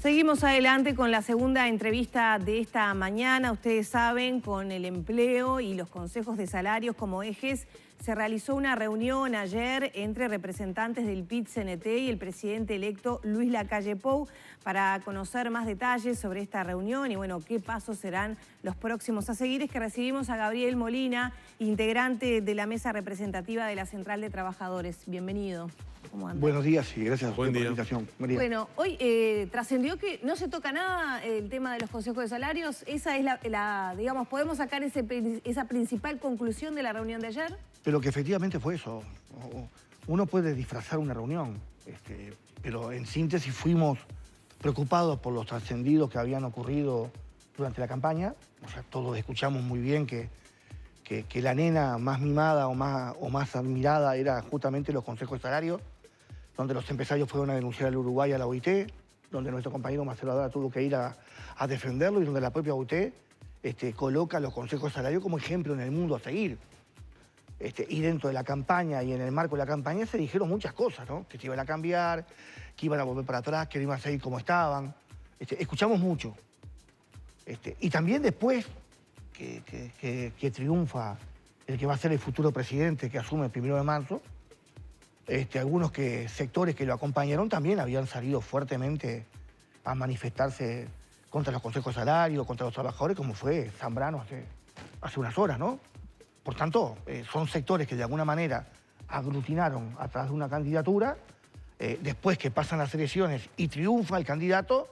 Seguimos adelante con la segunda entrevista de esta mañana. Ustedes saben, con el empleo y los consejos de salarios como ejes, se realizó una reunión ayer entre representantes del PIT-CNT y el presidente electo Luis Lacalle Pou para conocer más detalles sobre esta reunión y, bueno, qué pasos serán los próximos a seguir. Es que recibimos a Gabriel Molina, integrante de la mesa representativa de la Central de Trabajadores. Bienvenido. ¿Cómo anda? Buenos días y gracias por la invitación. Bueno, hoy trascendió que no se toca nada el tema de los consejos de salarios. Esa es digamos, ¿podemos sacar esa principal conclusión de la reunión de ayer? Pero que efectivamente fue eso. Uno puede disfrazar una reunión, pero en síntesis fuimos preocupados por los trascendidos que habían ocurrido durante la campaña. O sea, todos escuchamos muy bien que la nena más mimada o más admirada era justamente los consejos de salarios, donde los empresarios fueron a denunciar al Uruguay a la OIT, donde nuestro compañero Marcelo Abdala tuvo que ir a defenderlo y donde la propia OIT coloca los consejos de salario como ejemplo en el mundo a seguir. Y dentro de la campaña y en el marco de la campaña se dijeron muchas cosas, ¿no? Que se iban a cambiar, que iban a volver para atrás, que no iban a seguir como estaban. Escuchamos mucho. Y también después que triunfa el que va a ser el futuro presidente que asume el 1 de marzo, algunos sectores que lo acompañaron también habían salido fuertemente a manifestarse contra los consejos de salario, contra los trabajadores, como fue Zambrano hace unas horas, ¿no? Por tanto, son sectores que de alguna manera aglutinaron a través de una candidatura. Después que pasan las elecciones y triunfa el candidato,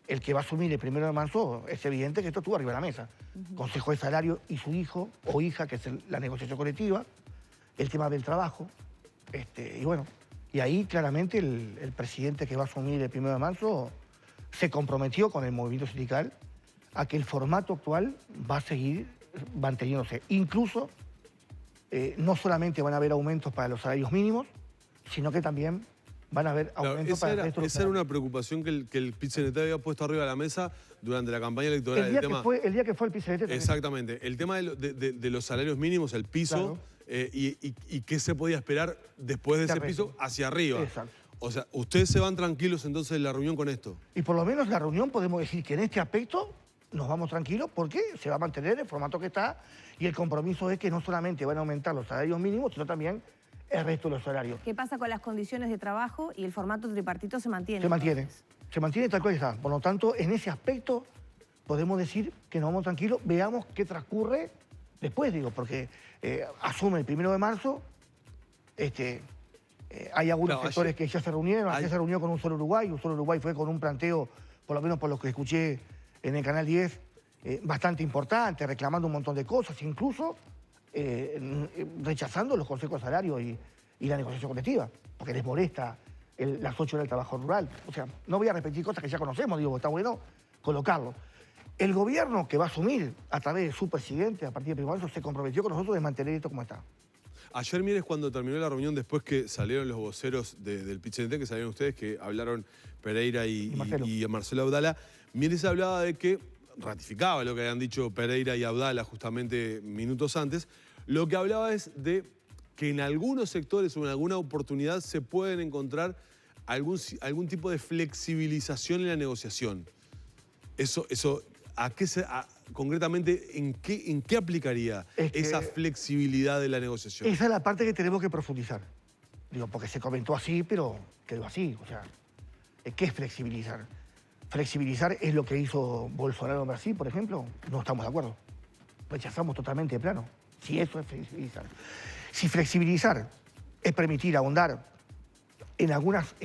el que va a asumir el 1 de marzo, es evidente que esto estuvo arriba de la mesa. Consejo de salario y su hijo o hija, que es la negociación colectiva, el tema del trabajo. Y bueno, y ahí claramente el presidente que va a asumir el 1 de marzo se comprometió con el movimiento sindical a que el formato actual va a seguir manteniéndose. Incluso, no solamente van a haber aumentos para los salarios mínimos, sino que también van a haber aumentos para el resto de los salarios. Esa era una preocupación que el PIT-CNT había puesto arriba de la mesa durante la campaña electoral. El día que fue el PIT-CNT. Exactamente. El tema de los salarios mínimos, el piso, claro. Y qué se podía esperar después de ese piso hacia arriba. Exacto. O sea, ¿ustedes se van tranquilos entonces de la reunión con esto? Y por lo menos la reunión podemos decir que en este aspecto nos vamos tranquilos porque se va a mantener el formato que está y el compromiso es que no solamente van a aumentar los salarios mínimos, sino también el resto de los salarios. ¿Qué pasa con las condiciones de trabajo y el formato tripartito se mantiene? Se mantiene tal cual está. Por lo tanto, en ese aspecto podemos decir que nos vamos tranquilos, veamos qué transcurre después, porque asume el 1 de marzo, hay algunos sectores que ya se reunieron, ayer se reunió con un solo Uruguay fue con un planteo, por lo menos por lo que escuché en el Canal 10, bastante importante, reclamando un montón de cosas, incluso rechazando los consejos de salario y la negociación colectiva, porque les molesta las 8 horas del trabajo rural. O sea, no voy a repetir cosas que ya conocemos, está bueno colocarlo. El gobierno que va a asumir a través de su presidente a partir del 1 de marzo se comprometió con nosotros de mantener esto como está. Ayer, Mieres, cuando terminó la reunión, después que salieron los voceros del PIT-CNT, que salieron ustedes, que hablaron Pereira y Marcelo Abdala, Mieres hablaba de que ratificaba lo que habían dicho Pereira y Abdala justamente minutos antes. Lo que hablaba es de que en algunos sectores o en alguna oportunidad se pueden encontrar algún tipo de flexibilización en la negociación. Concretamente, ¿en qué aplicaría esa flexibilidad de la negociación? Esa es la parte que tenemos que profundizar. Porque se comentó así, pero quedó así. O sea, ¿qué es flexibilizar? Flexibilizar es lo que hizo Bolsonaro en Brasil, por ejemplo. No estamos de acuerdo. Rechazamos totalmente de plano. Si eso es flexibilizar. Si flexibilizar es permitir ahondar en algunas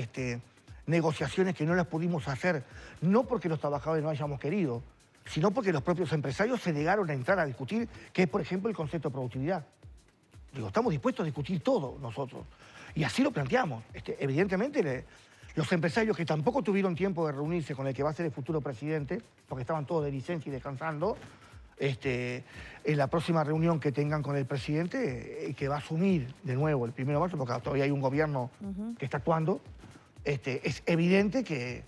negociaciones que no las pudimos hacer, no porque los trabajadores no hayamos querido, sino porque los propios empresarios se negaron a entrar a discutir, que es, por ejemplo, el concepto de productividad. Estamos dispuestos a discutir todo nosotros. Y así lo planteamos. Evidentemente, los empresarios que tampoco tuvieron tiempo de reunirse con el que va a ser el futuro presidente, porque estaban todos de licencia y descansando, en la próxima reunión que tengan con el presidente, que va a asumir de nuevo el 1 de marzo, porque todavía hay un gobierno que está actuando, es evidente que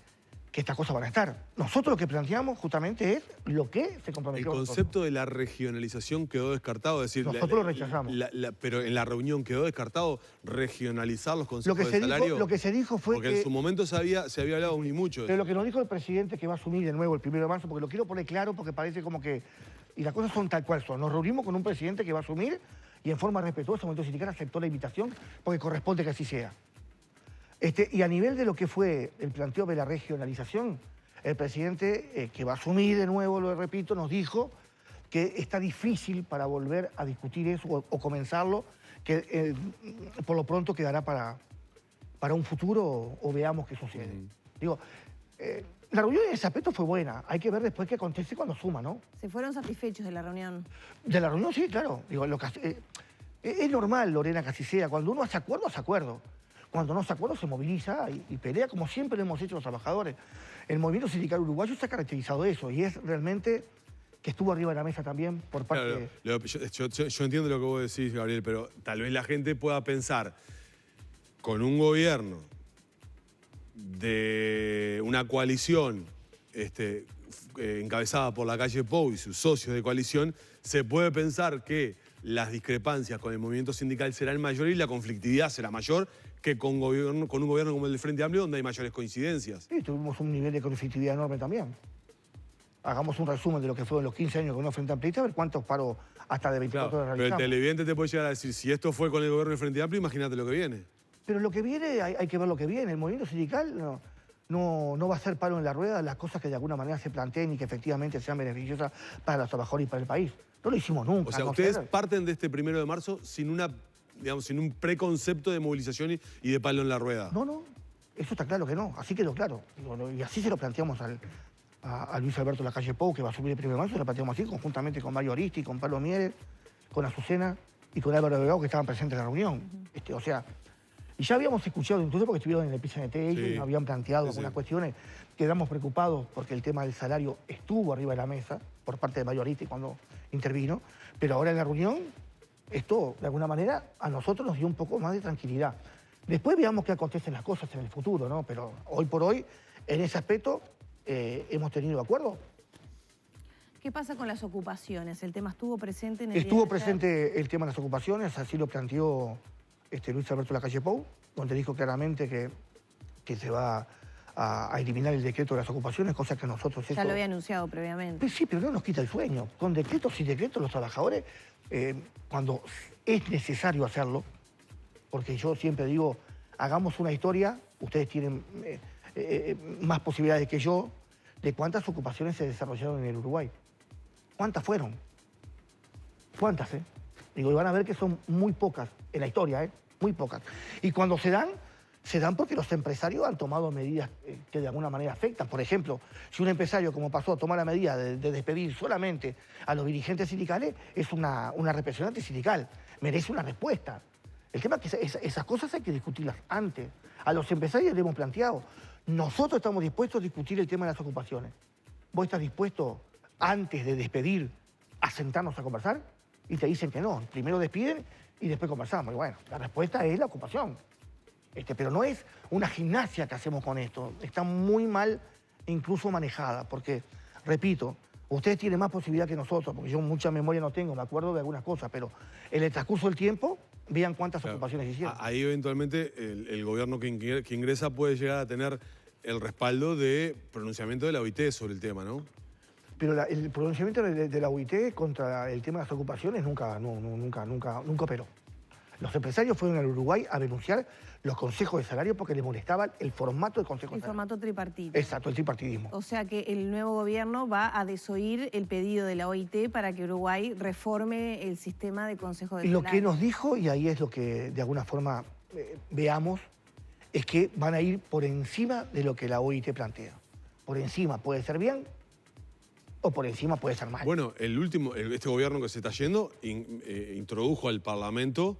que estas cosas van a estar. Nosotros lo que planteamos justamente es lo que se comprometió. El concepto de la regionalización quedó descartado, es decir, nosotros lo rechazamos. Pero en la reunión quedó descartado regionalizar los consejos de salario. Lo que se dijo fue porque en su momento se había hablado muy mucho. Pero lo que nos dijo el presidente, que va a asumir de nuevo el 1 de marzo, porque lo quiero poner claro, porque parece como que... Y las cosas son tal cual son. Nos reunimos con un presidente que va a asumir y en forma respetuosa el movimiento sindical aceptó la invitación porque corresponde que así sea. Y a nivel de lo que fue el planteo de la regionalización, el presidente, que va a asumir de nuevo, lo repito, nos dijo que está difícil para volver a discutir eso o comenzarlo, que por lo pronto quedará para un futuro o veamos qué sucede. Digo, la reunión en ese aspecto fue buena. Hay que ver después qué acontece cuando suma, ¿no? ¿Se fueron satisfechos de la reunión? De la reunión, sí, claro. Digo, es normal, Lorena, que así sea. Cuando uno hace acuerdo, hace acuerdo. Cuando no se acuerda, se moviliza y pelea, como siempre lo hemos hecho los trabajadores. El movimiento sindical uruguayo se ha caracterizado de eso y es realmente que estuvo arriba de la mesa también por parte... Claro, yo entiendo lo que vos decís, Gabriel, pero tal vez la gente pueda pensar con un gobierno de una coalición encabezada por la calle Pou y sus socios de coalición, se puede pensar que las discrepancias con el movimiento sindical serán mayores y la conflictividad será mayor que con un gobierno como el del Frente Amplio, donde hay mayores coincidencias. Sí, tuvimos un nivel de conflictividad enorme también. Hagamos un resumen de lo que fueron los 15 años con el Frente Amplio, a ver cuántos paros hasta de 24 horas realizamos. Pero el televidente te puede llegar a decir, si esto fue con el gobierno del Frente Amplio, imagínate lo que viene. Pero lo que viene, hay que ver lo que viene. El movimiento sindical no va a ser palo en la rueda las cosas que de alguna manera se planteen y que efectivamente sean beneficiosas para los trabajadores y para el país. No lo hicimos nunca. O sea, ustedes parten de este 1 de marzo sin un preconcepto de movilización y de palo en la rueda. No, eso está claro que no. Así quedó claro. Y así se lo planteamos a Luis Alberto Lacalle Pou, que va a subir el 1 de marzo, se lo planteamos así, conjuntamente con Mario Aristi, con Pablo Mieres, con Azucena y con Álvaro Delgado, que estaban presentes en la reunión. O sea, y ya habíamos escuchado, incluso porque estuvieron en el PCNT, ellos nos habían planteado algunas cuestiones, quedamos preocupados porque el tema del salario estuvo arriba de la mesa por parte de Mario Aristi cuando intervino, pero ahora en la reunión, esto de alguna manera a nosotros nos dio un poco más de tranquilidad. Después veamos qué acontecen las cosas en el futuro, ¿no? Pero hoy por hoy, en ese aspecto, hemos tenido acuerdo. ¿Qué pasa con las ocupaciones? ¿El tema estuvo presente en el Estuvo presente el tema de las ocupaciones, así lo planteó Luis Alberto Lacalle Pou, donde dijo claramente que se va a eliminar el decreto de las ocupaciones, cosa que nosotros... Ya lo había anunciado previamente. Sí, pero no nos quita el sueño. Con decretos y decretos los trabajadores, cuando es necesario hacerlo, porque yo siempre digo, hagamos una historia, ustedes tienen más posibilidades que yo, de cuántas ocupaciones se desarrollaron en el Uruguay. ¿Cuántas fueron? ¿Cuántas, Digo, y van a ver que son muy pocas en la historia, muy pocas. Y cuando se dan porque los empresarios han tomado medidas que de alguna manera afectan. Por ejemplo, si un empresario, como pasó, toma la medida de despedir solamente a los dirigentes sindicales, es una represión antisindical. Merece una respuesta. El tema es que esas cosas hay que discutirlas antes. A los empresarios les hemos planteado. Nosotros estamos dispuestos a discutir el tema de las ocupaciones. ¿Vos estás dispuesto, antes de despedir, a sentarnos a conversar? Y te dicen que no. Primero despiden y después conversamos. Y bueno, la respuesta es la ocupación. Pero no es una gimnasia que hacemos con esto. Está muy mal incluso manejada, porque, repito, ustedes tienen más posibilidad que nosotros, porque yo mucha memoria no tengo, me acuerdo de algunas cosas, pero en el transcurso del tiempo, vean cuántas ocupaciones hicieron. Ahí eventualmente el gobierno que ingresa puede llegar a tener el respaldo de pronunciamiento de la OIT sobre el tema, ¿no? Pero el pronunciamiento de la OIT contra el tema de las ocupaciones nunca operó. Los empresarios fueron al Uruguay a denunciar los consejos de salario porque les molestaba el formato de consejo de salario. El formato tripartito. Exacto, el tripartidismo. O sea que el nuevo gobierno va a desoír el pedido de la OIT para que Uruguay reforme el sistema de consejo de salario. Lo que nos dijo, y ahí es lo que de alguna forma veamos, es que van a ir por encima de lo que la OIT plantea. Por encima puede ser bien o por encima puede ser mal. Bueno, este gobierno que se está yendo introdujo al Parlamento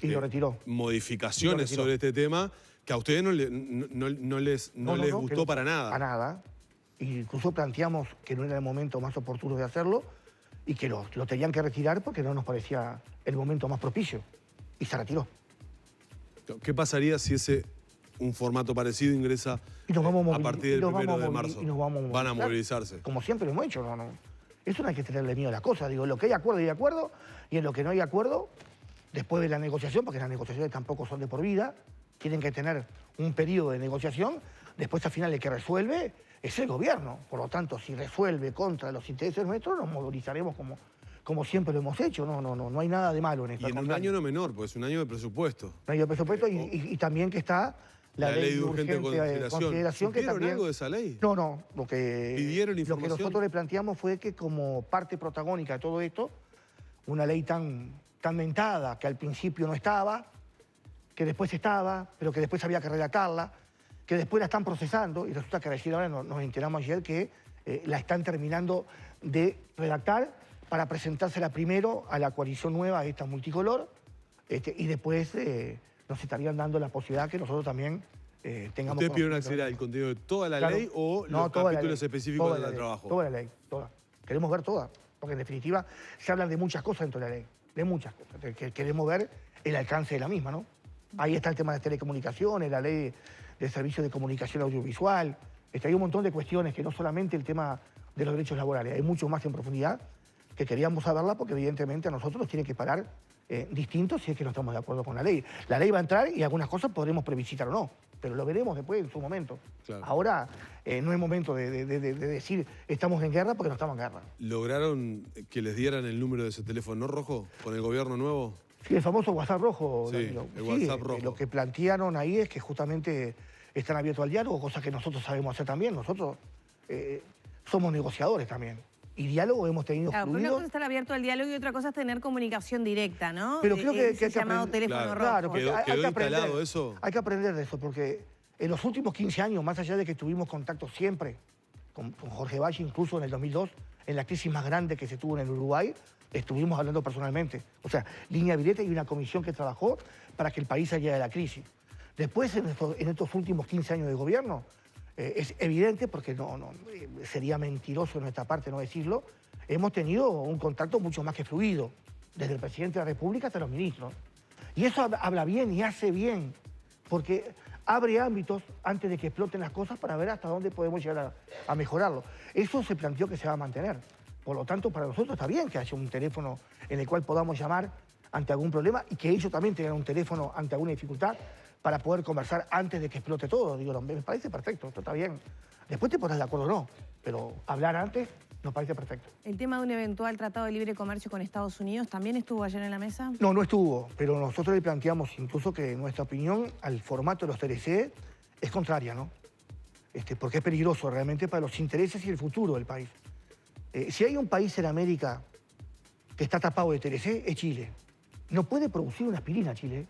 y lo retiró. Modificaciones sobre este tema que a ustedes no les gustó para nada. Para nada. Incluso planteamos que no era el momento más oportuno de hacerlo y que lo tenían que retirar porque no nos parecía el momento más propicio. Y se retiró. ¿Qué pasaría si ese un formato parecido ingresa a partir del 1 de marzo. Van a movilizarse. Como siempre lo hemos hecho, no. Eso no hay que tenerle miedo a las cosas. Digo, lo que hay acuerdo, hay acuerdo, y en lo que no hay acuerdo, después de la negociación, porque las negociaciones tampoco son de por vida, tienen que tener un periodo de negociación, después al final el que resuelve es el gobierno. Por lo tanto, si resuelve contra los intereses nuestros, nos movilizaremos como siempre lo hemos hecho. No hay nada de malo en esto. Y en un año no menor, porque es un año de presupuesto. Un año de presupuesto y también que está la ley de urgente consideración. ¿Vieron también, algo de esa ley? No. Lo que nosotros le planteamos fue que como parte protagónica de todo esto, una ley tan mentada, que al principio no estaba, que después estaba, pero que después había que redactarla, que después la están procesando, y resulta que recién ahora nos enteramos ayer que la están terminando de redactar para presentársela primero a la coalición nueva, esta multicolor, y después nos estarían dando la posibilidad que nosotros también tengamos... ¿Ustedes pidieron acceder al contenido de toda la ley o los capítulos específicos del trabajo? Toda la ley, toda. Queremos ver toda, porque en definitiva se hablan de muchas cosas dentro de la ley, de muchas cosas. Queremos ver el alcance de la misma, ¿no? Ahí está el tema de telecomunicaciones, la ley de servicios de comunicación audiovisual. Hay un montón de cuestiones que no solamente el tema de los derechos laborales, hay mucho más en profundidad que queríamos saberla porque evidentemente a nosotros nos tiene que parar distinto si es que no estamos de acuerdo con la ley. La ley va a entrar y algunas cosas podremos previsitar o no, pero lo veremos después en su momento. Claro. Ahora no es momento de decir estamos en guerra porque no estamos en guerra. ¿Lograron que les dieran el número de ese teléfono rojo con el gobierno nuevo? Sí, el famoso WhatsApp rojo. Sí, el WhatsApp rojo. Lo que plantearon ahí es que justamente están abiertos al diálogo, cosa que nosotros sabemos hacer también. Nosotros somos negociadores también. Y diálogo hemos tenido fluido. Una cosa es estar abierto al diálogo y otra cosa es tener comunicación directa, ¿no? Pero creo que ese llamado teléfono rojo. Claro, ¿Quedó instalado eso? Hay que aprender de eso, porque en los últimos 15 años, más allá de que tuvimos contacto siempre con Jorge Valle, incluso en el 2002, en la crisis más grande que se tuvo en el Uruguay, estuvimos hablando personalmente. O sea, línea directa y una comisión que trabajó para que el país saliera de la crisis. Después, en estos últimos 15 años de gobierno, es evidente, porque sería mentiroso de nuestra parte no decirlo, hemos tenido un contacto mucho más que fluido, desde el presidente de la República hasta los ministros. Y eso habla bien y hace bien, porque abre ámbitos antes de que exploten las cosas para ver hasta dónde podemos llegar a mejorarlo. Eso se planteó que se va a mantener. Por lo tanto, para nosotros está bien que haya un teléfono en el cual podamos llamar ante algún problema y que ellos también tengan un teléfono ante alguna dificultad para poder conversar antes de que explote todo. Digo, me parece perfecto, esto está bien. Después te pones de acuerdo o no, pero hablar antes nos parece perfecto. ¿El tema de un eventual tratado de libre comercio con Estados Unidos también estuvo ayer en la mesa? No estuvo, pero nosotros le planteamos incluso que nuestra opinión al formato de los TLC es contraria, ¿no? Porque es peligroso realmente para los intereses y el futuro del país. Si hay un país en América que está tapado de TLC, es Chile. No puede producir una aspirina Chile.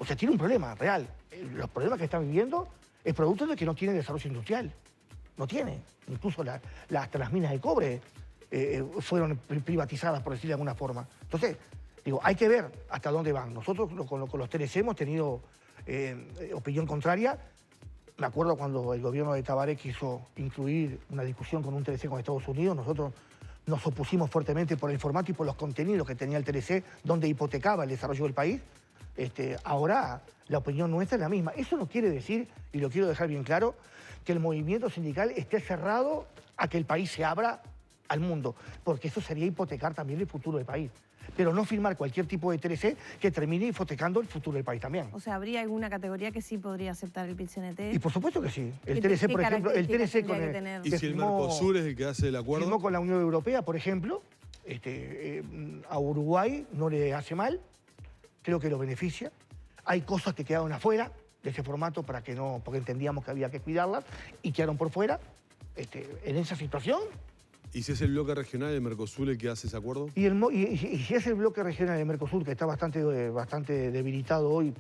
O sea, tiene un problema real. Los problemas que están viviendo es producto de que no tiene desarrollo industrial. No tiene. Incluso las minas de cobre fueron privatizadas, por decirlo de alguna forma. Entonces, digo, hay que ver hasta dónde van. Nosotros con los TLC hemos tenido opinión contraria. Me acuerdo cuando el gobierno de Tabaré quiso incluir una discusión con un TLC con Estados Unidos, nosotros nos opusimos fuertemente por el formato y por los contenidos que tenía el TLC, donde hipotecaba el desarrollo del país. Ahora la opinión nuestra es la misma. Eso no quiere decir, y lo quiero dejar bien claro, que el movimiento sindical esté cerrado a que el país se abra al mundo, porque eso sería hipotecar también el futuro del país. Pero no firmar cualquier tipo de TLC que termine hipotecando el futuro del país también. O sea, ¿habría alguna categoría que sí podría aceptar el PIT-CNT? Y por supuesto que sí. El TLC, por ejemplo, el TLC con el... ¿Y si el Mercosur es el que hace el acuerdo? Firmó con la Unión Europea, por ejemplo, a Uruguay no le hace mal, creo que lo beneficia. Hay cosas que quedaron afuera de ese formato porque entendíamos que había que cuidarlas y quedaron por fuera. En esa situación... ¿Y si es el bloque regional del Mercosur el que hace ese acuerdo? Y si es el bloque regional del Mercosur, que está bastante debilitado hoy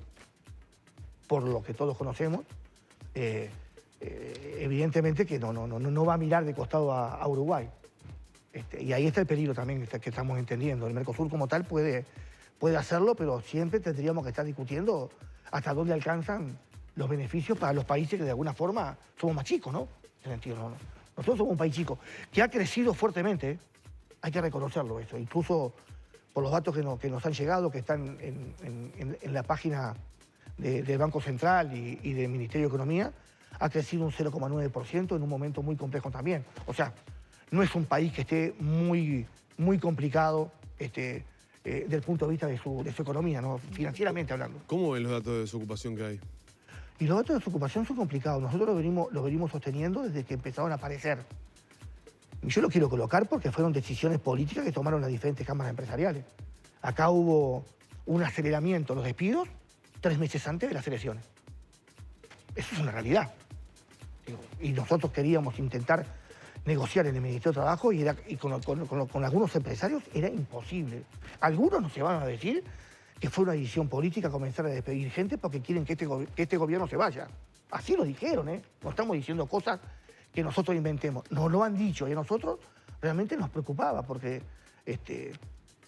por lo que todos conocemos, evidentemente que no va a mirar de costado a Uruguay. Y ahí está el peligro también que estamos entendiendo. El Mercosur como tal puede hacerlo, pero siempre tendríamos que estar discutiendo hasta dónde alcanzan los beneficios para los países que de alguna forma somos más chicos, ¿no? En ese sentido, ¿no? Nosotros somos un país chico, que ha crecido fuertemente, hay que reconocerlo eso, incluso por los datos que nos han llegado, que están en la página del Banco Central y del Ministerio de Economía, ha crecido un 0,9% en un momento muy complejo también. O sea, no es un país que esté muy complicado del punto de vista de su economía, ¿no? Financieramente hablando. ¿Cómo ven los datos de desocupación que hay? Y los datos de desocupación son complicados. Nosotros lo venimos sosteniendo desde que empezaron a aparecer. Y yo lo quiero colocar porque fueron decisiones políticas que tomaron las diferentes cámaras empresariales. Acá hubo un aceleramiento, los despidos, 3 meses antes de las elecciones. Eso es una realidad. Y nosotros queríamos intentar negociar en el Ministerio de Trabajo y con algunos empresarios era imposible. Algunos nos llevaron a decir que fue una decisión política comenzar a despedir gente porque quieren que este gobierno se vaya. Así lo dijeron, ¿eh? No estamos diciendo cosas que nosotros inventemos. Nos lo han dicho y a nosotros realmente nos preocupaba porque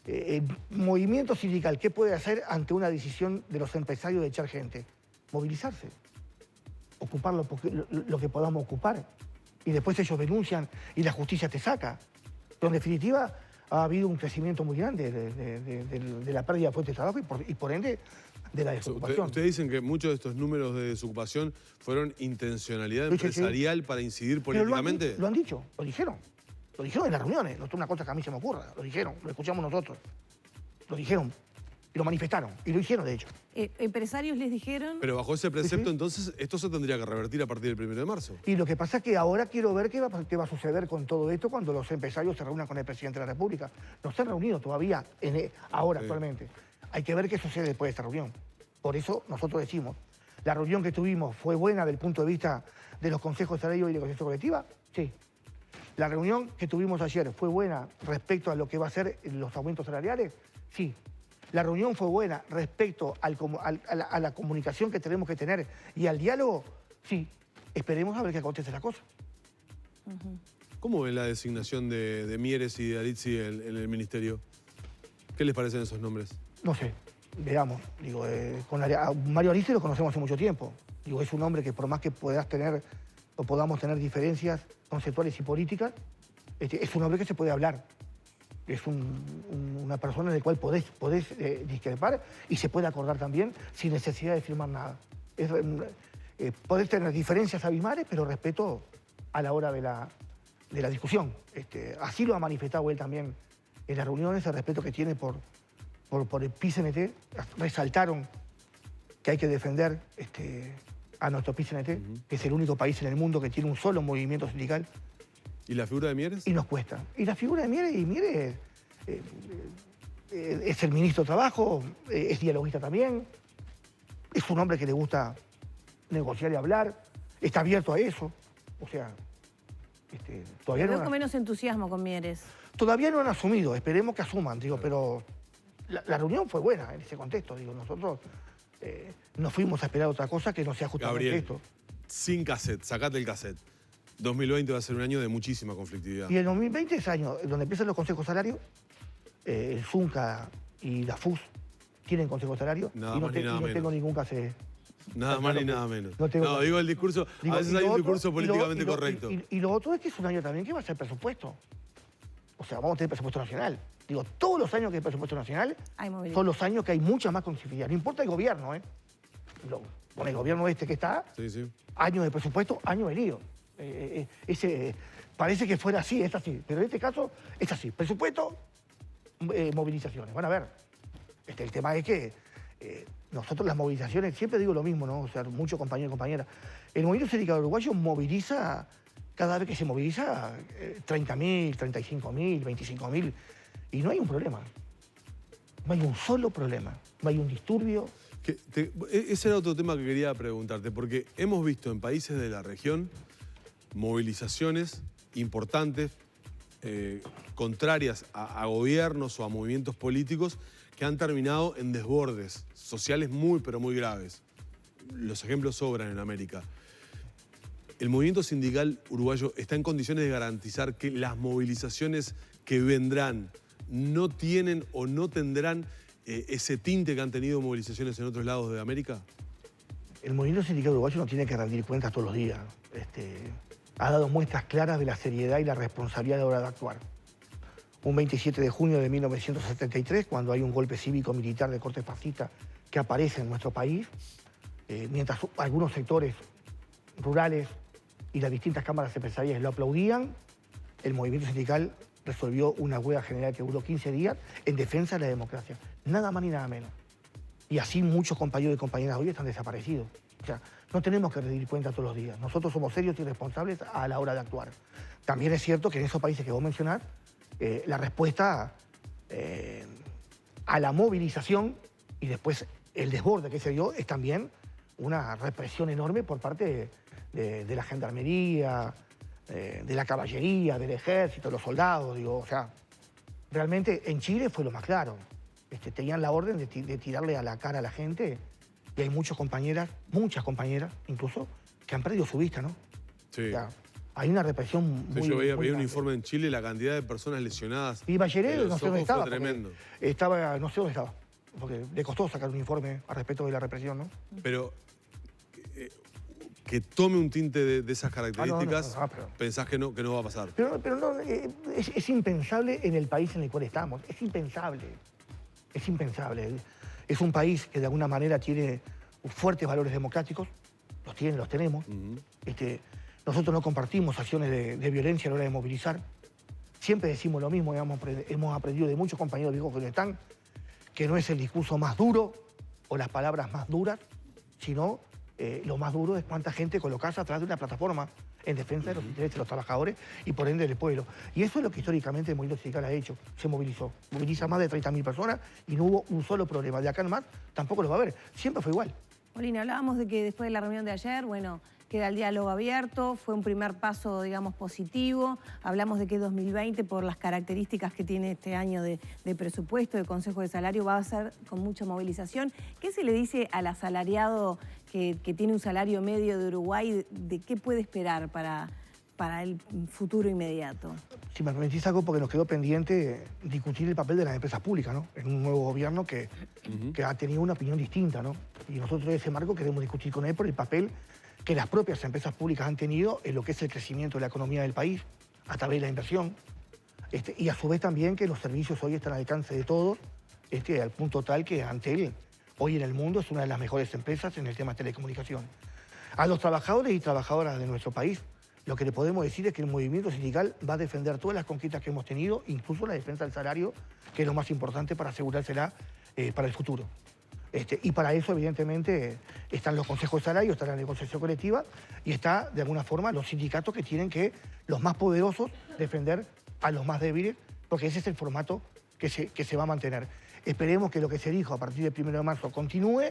el movimiento sindical, ¿qué puede hacer ante una decisión de los empresarios de echar gente? Movilizarse, ocupar lo que podamos ocupar. Y después ellos denuncian y la justicia te saca. Pero en definitiva ha habido un crecimiento muy grande de la pérdida de fuentes de trabajo y por ende de la desocupación. Ustedes dicen que muchos de estos números de desocupación fueron intencionalidad empresarial para incidir políticamente. Lo han dicho, lo dijeron. Lo dijeron en las reuniones, no es una cosa que a mí se me ocurra. Lo dijeron, lo escuchamos nosotros. Lo dijeron y lo manifestaron y lo hicieron, de hecho. ¿Empresarios les dijeron? Pero bajo ese precepto, entonces, esto se tendría que revertir a partir del 1 de marzo. Y lo que pasa es que ahora quiero ver qué va a suceder con todo esto cuando los empresarios se reúnan con el presidente de la República. No se han reunido todavía, ahora actualmente. Hay que ver qué sucede después de esta reunión. Por eso nosotros decimos, la reunión que tuvimos fue buena desde el punto de vista de los consejos de salario y de negociación colectiva, sí. La reunión que tuvimos ayer fue buena respecto a lo que va a ser los aumentos salariales, sí. La reunión fue buena respecto a la comunicación que tenemos que tener y al diálogo, sí. Esperemos a ver qué acontece la cosa. ¿Cómo ven la designación de Mieres y de Arizzi en el ministerio? ¿Qué les parecen esos nombres? No sé, veamos. Digo, a Mario Arizzi lo conocemos hace mucho tiempo. Digo, es un hombre que por más que podamos tener diferencias conceptuales y políticas, es un hombre que se puede hablar. Es una persona en la cual podés discrepar y se puede acordar también sin necesidad de firmar nada. Podés tener diferencias abismales, pero respeto a la hora de la discusión. Así lo ha manifestado él también en las reuniones, el respeto que tiene por el PICNT. Resaltaron que hay que defender a nuestro PICNT, que es el único país en el mundo que tiene un solo movimiento sindical. ¿Y la figura de Mieres? Y nos cuesta. Y la figura de Mieres es el ministro de Trabajo, es dialoguista también, es un hombre que le gusta negociar y hablar, está abierto a eso. O sea, todavía no... con menos entusiasmo con Mieres. Todavía no han asumido, esperemos que asuman, digo, pero la reunión fue buena en ese contexto, digo, nosotros no fuimos a esperar otra cosa que no sea justamente Gabriel, esto. Sin cassette, sacate el cassette. 2020 va a ser un año de muchísima conflictividad. Y el 2020 es año donde empiezan los consejos salarios, el Zunca y la FUS tienen consejos salarios y no tengo ningún cassette. Nada más ni nada menos. No, digo el discurso, a veces hay un discurso políticamente correcto. Y lo otro es que es un año también que va a ser presupuesto. O sea, vamos a tener presupuesto nacional. Digo, todos los años que hay presupuesto nacional son los años que hay mucha más conflictividad. No importa el gobierno, con el gobierno que está, año de presupuesto, año de lío. Parece que fuera así, es así. Pero en este caso es así. Presupuesto, movilizaciones. Van a ver. El tema es que nosotros las movilizaciones, siempre digo lo mismo, ¿no? O sea, muchos compañeros y compañeras. El movimiento sindical uruguayo moviliza, cada vez que se moviliza, 30.000, 35.000, 25.000. Y no hay un problema. No hay un solo problema. No hay un disturbio. Ese era otro tema que quería preguntarte, porque hemos visto en países de la región movilizaciones importantes, contrarias a gobiernos o a movimientos políticos que han terminado en desbordes sociales muy, pero muy graves. Los ejemplos sobran en América. ¿El movimiento sindical uruguayo está en condiciones de garantizar que las movilizaciones que vendrán no tienen o no tendrán ese tinte que han tenido movilizaciones en otros lados de América? El movimiento sindical uruguayo no tiene que rendir cuentas todos los días. Ha dado muestras claras de la seriedad y la responsabilidad de la hora de actuar. Un 27 de junio de 1973, cuando hay un golpe cívico-militar de corte fascista que aparece en nuestro país, mientras algunos sectores rurales y las distintas cámaras empresariales lo aplaudían, el movimiento sindical resolvió una huelga general que duró 15 días en defensa de la democracia. Nada más ni nada menos. Y así muchos compañeros y compañeras hoy están desaparecidos. O sea, no tenemos que rendir cuenta todos los días. Nosotros somos serios y responsables a la hora de actuar. También es cierto que en esos países que vos mencionás, la respuesta a la movilización y después el desborde que se dio es también una represión enorme por parte de la gendarmería, de la caballería, del ejército, de los soldados. Digo, o sea, realmente en Chile fue lo más claro. Tenían la orden de tirarle a la cara a la gente y hay muchas compañeras incluso, que han perdido su vista, ¿no? Sí. O sea, hay una represión muy... Yo veía un informe en Chile, la cantidad de personas lesionadas. Y Bachelet no sé dónde estaba. Fue tremendo. No sé dónde estaba, porque le costó sacar un informe al respecto de la represión, ¿no? Pero que tome un tinte de esas características, pensás que no va a pasar. Pero no, es impensable en el país en el cual estamos. Es impensable. Es impensable. Es un país que de alguna manera tiene fuertes valores democráticos. Los tenemos. Nosotros no compartimos acciones de violencia a la hora de movilizar. Siempre decimos lo mismo, hemos aprendido de muchos compañeros viejos que no están, que no es el discurso más duro o las palabras más duras, sino lo más duro es cuánta gente colocase atrás de una plataforma en defensa de los intereses de los trabajadores y por ende del pueblo. Y eso es lo que históricamente el movimiento sindical ha hecho, se movilizó. Moviliza más de 30.000 personas y no hubo un solo problema. De acá en más tampoco lo va a haber, siempre fue igual. Molina, hablábamos de que después de la reunión de ayer, bueno, queda el diálogo abierto, fue un primer paso, digamos, positivo. Hablamos de que 2020, por las características que tiene este año de presupuesto, de Consejo de Salario, va a ser con mucha movilización. ¿Qué se le dice al asalariado que tiene un salario medio de Uruguay? ¿De qué puede esperar para el futuro inmediato? Si me permitís algo, porque nos quedó pendiente discutir el papel de las empresas públicas, ¿no? En un nuevo gobierno que ha tenido una opinión distinta, ¿no? Y nosotros en ese marco queremos discutir con él por el papel que las propias empresas públicas han tenido en lo que es el crecimiento de la economía del país a través de la inversión. Y a su vez también que los servicios hoy están al alcance de todos, al punto tal que Antel hoy en el mundo es una de las mejores empresas en el tema de telecomunicación. A los trabajadores y trabajadoras de nuestro país, lo que le podemos decir es que el movimiento sindical va a defender todas las conquistas que hemos tenido, incluso la defensa del salario, que es lo más importante para asegurársela para el futuro. Y para eso, evidentemente, están los consejos de salario, está la negociación colectiva y está, de alguna forma, los sindicatos que tienen que, los más poderosos, defender a los más débiles, porque ese es el formato que se va a mantener. Esperemos que lo que se dijo a partir del 1 de marzo continúe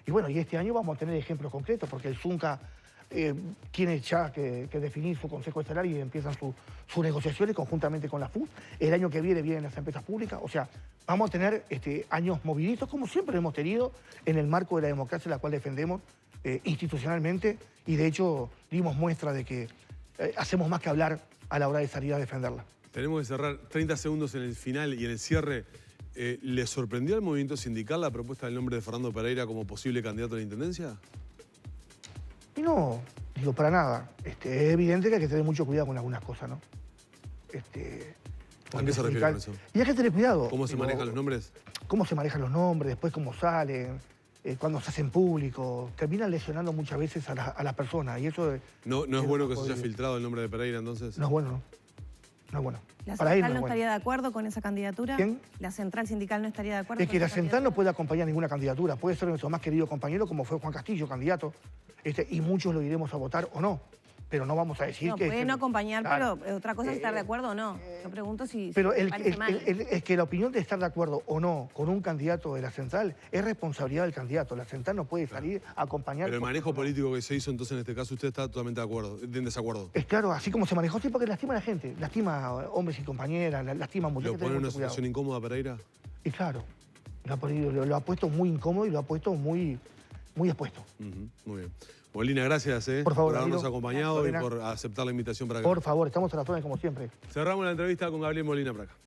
y bueno, y este año vamos a tener ejemplos concretos, porque el Zunca tiene ya que definir su consejo de salario y empiezan sus negociaciones conjuntamente con la FUS. El año que vienen las empresas públicas. O sea, vamos a tener años moviditos, como siempre lo hemos tenido, en el marco de la democracia, la cual defendemos institucionalmente. Y de hecho, dimos muestra de que hacemos más que hablar a la hora de salir a defenderla. Tenemos que cerrar 30 segundos en el final y en el cierre. ¿Le sorprendió al movimiento sindical la propuesta del nombre de Fernando Pereira como posible candidato a la intendencia? Y no, digo, para nada. Es evidente que hay que tener mucho cuidado con algunas cosas, ¿no? ¿A qué se refiere con eso? Y hay que tener cuidado. ¿Cómo se manejan los nombres? Cómo se manejan los nombres, después cómo salen, cuando se hacen públicos. Terminan lesionando muchas veces a las personas. Y eso ¿No es bueno que se haya filtrado el nombre de Pereira, entonces? No es bueno, ¿no? No es bueno. ¿La central no estaría de acuerdo con esa candidatura? ¿Quién? ¿La central sindical no estaría de acuerdo? Es que la central no puede acompañar ninguna candidatura. Puede ser nuestro más querido compañero, como fue Juan Castillo, candidato. Y muchos lo iremos a votar o no. Pero no vamos a decir que... No, puede no acompañar, claro, pero otra cosa es estar de acuerdo o no. Yo pregunto si... Pero es que la opinión de estar de acuerdo o no con un candidato de la central es responsabilidad del candidato. La central no puede salir a acompañar... Pero el manejo político que se hizo, entonces, en este caso, usted está totalmente de acuerdo, en desacuerdo. Es claro, así como se manejó, sí, porque lastima a la gente. Lastima a hombres y compañeras, lastima a mujeres. ¿Lo pone en una situación incómoda, Pereira? Y claro, lo ha puesto muy incómodo y lo ha puesto muy expuesto. Muy bien. Molina, gracias por favor, por habernos acompañado y por aceptar la invitación para acá. Por favor, estamos a la zona como siempre. Cerramos la entrevista con Gabriel Molina para acá.